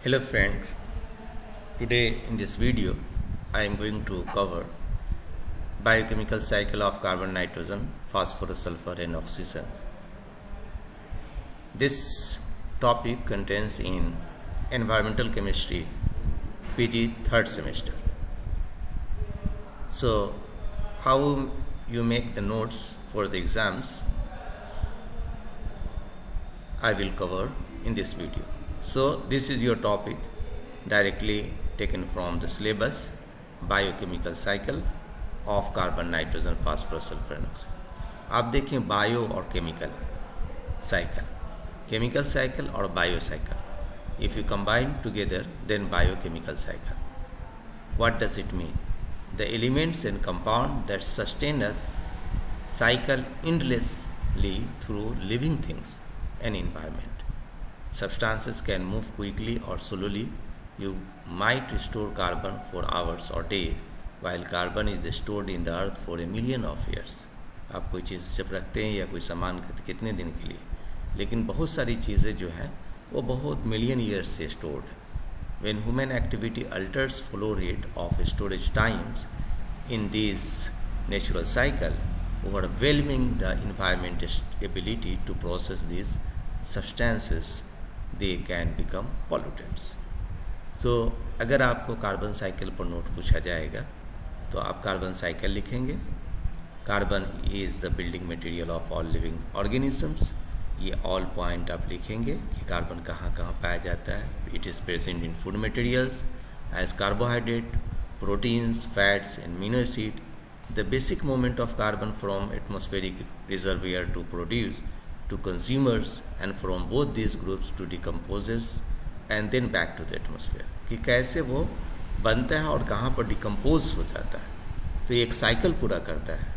Hello friends, today in this video I am going to cover biochemical cycle of carbon, nitrogen, phosphorus, sulfur and oxygen. This topic contains in environmental chemistry PG third semester. So how you make the notes for the exams I will cover in this video. So this is your topic directly taken from the syllabus, biochemical cycle of carbon, nitrogen, phosphorus, sulfur and oxygen. आप देखें bio और chemical cycle और bio cycle. If you combine together, then biochemical cycle. What does it mean? The elements and compound that sustain us cycle endlessly through living things and environment. Substances can move quickly or slowly. You might store carbon for hours or days, while carbon is stored in the earth for a million of years. आप कोई चीज़ जब रखते हैं या कोई सामान कितने दिन के लिए, लेकिन बहुत सारी चीज़ें जो हैं वो बहुत मिलियन ईयर्स से स्टोर्ड है. When human activity alters flow rate of storage times in this natural cycle, overwhelming the environment's ability to process these substances, they can become pollutants. So अगर आपको कार्बन साइकिल पर note पूछा जाएगा तो आप carbon cycle लिखेंगे. Carbon is the building material of all living organisms. ये all point आप लिखेंगे कि कार्बन कहाँ कहाँ पाया जाता है. It is present in food materials as carbohydrate, proteins, fats and amino acid. The basic movement of carbon from atmospheric reservoir to produce to consumers and from both these groups to decomposers and then back to the atmosphere. कि कैसे वो बनता है और कहाँ पर decompose हो जाता है. तो ये एक साइकिल पूरा करता है.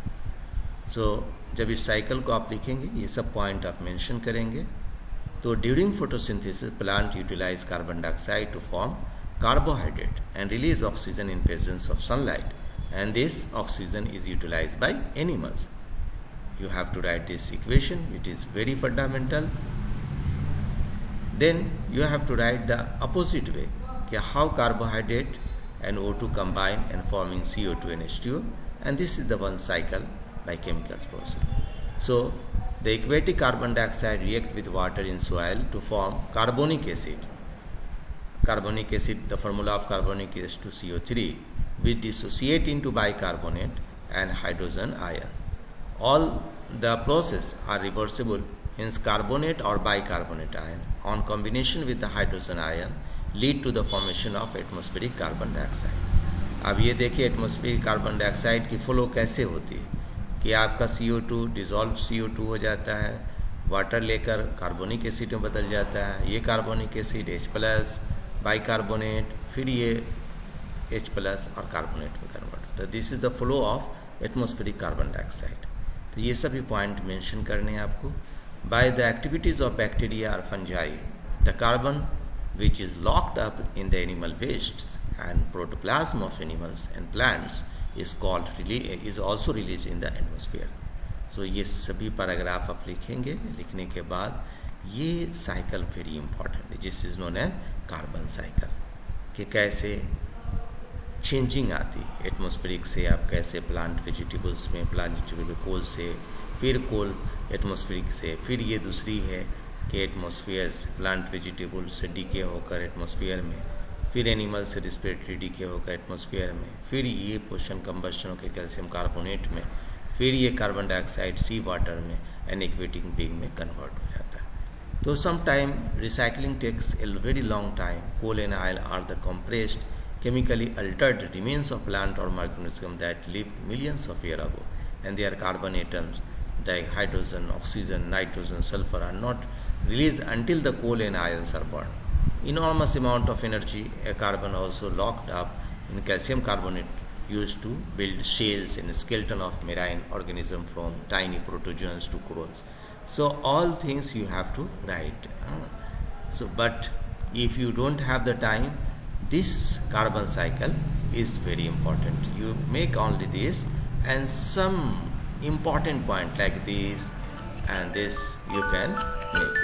सो जब इस साइकिल को आप लिखेंगे, ये सब पॉइंट आप मेंशन करेंगे. तो during photosynthesis plant utilise carbon dioxide to form carbohydrate and release oxygen in presence of sunlight, and this oxygen is utilised by animals. You have to write this equation. It is very fundamental. Then you have to write the opposite way, how carbohydrate and O2 combine and forming CO2 and H2O, and this is the one cycle by chemical process. So the aquatic carbon dioxide react with water in soil to form carbonic acid. Carbonic acid, the formula of carbonic is H2CO3, which dissociate into bicarbonate and hydrogen ions. All the process are reversible, hence carbonate or bicarbonate ion on combination with the hydrogen ion lead to the formation of atmospheric carbon dioxide. अब ये देखिए atmospheric carbon dioxide की flow कैसे होती है कि आपका CO2 dissolve CO2 हो जाता है, वाटर लेकर कार्बोनिक एसिड में बदल जाता है. ये कार्बोनिक एसिड H+, बाइकार्बोनेट, फिर ये H+ और कार्बोनेट में कन्वर्ट होता है. This is the flow of atmospheric carbon dioxide. तो ये सभी पॉइंट मेंशन करने हैं आपको. By the activities of bacteria और fungi, the carbon which is locked up in the animal wastes and protoplasm of animals and plants is also release in the atmosphere. So ये सभी paragraph आप लिखेंगे. लिखने के बाद ये साइकिल वेरी इंपॉर्टेंट है, जिस is known as carbon cycle, कि कैसे चेंजिंग आती है एटमॉस्फेरिक से. आप कैसे प्लांट वेजिटेबल्स में, प्लांट वेजिटेबल कोल से, फिर कोल एटमॉस्फेरिक से, फिर ये दूसरी है कि एटमॉस्फेयर से प्लांट वेजिटेबल से डीके होकर एटमॉस्फेयर में, फिर एनिमल से रिस्पिरेटरी डीके होकर एटमॉस्फेयर में, फिर ये पोषण कंबस्शन होकर कैल्शियम कार्बोनेट में, फिर ये कार्बन डाइऑक्साइड सी वाटर में एंड एक्वेटिक बीइंग में कन्वर्ट हो जाता है. तो some time recycling takes a very long time. Coal and oil are the compressed chemically altered remains of plant or microorganism that lived millions of years ago, and their carbon atoms like hydrogen, oxygen, nitrogen, sulfur are not released until the coal and ions are burned. Enormous amount of energy, a carbon also locked up in calcium carbonate used to build shells and skeleton of marine organism from tiny protozoans to corals. So all things you have to write. So but if you don't have the time, this carbon cycle is very important. You make only this and some important point like this and this you can make.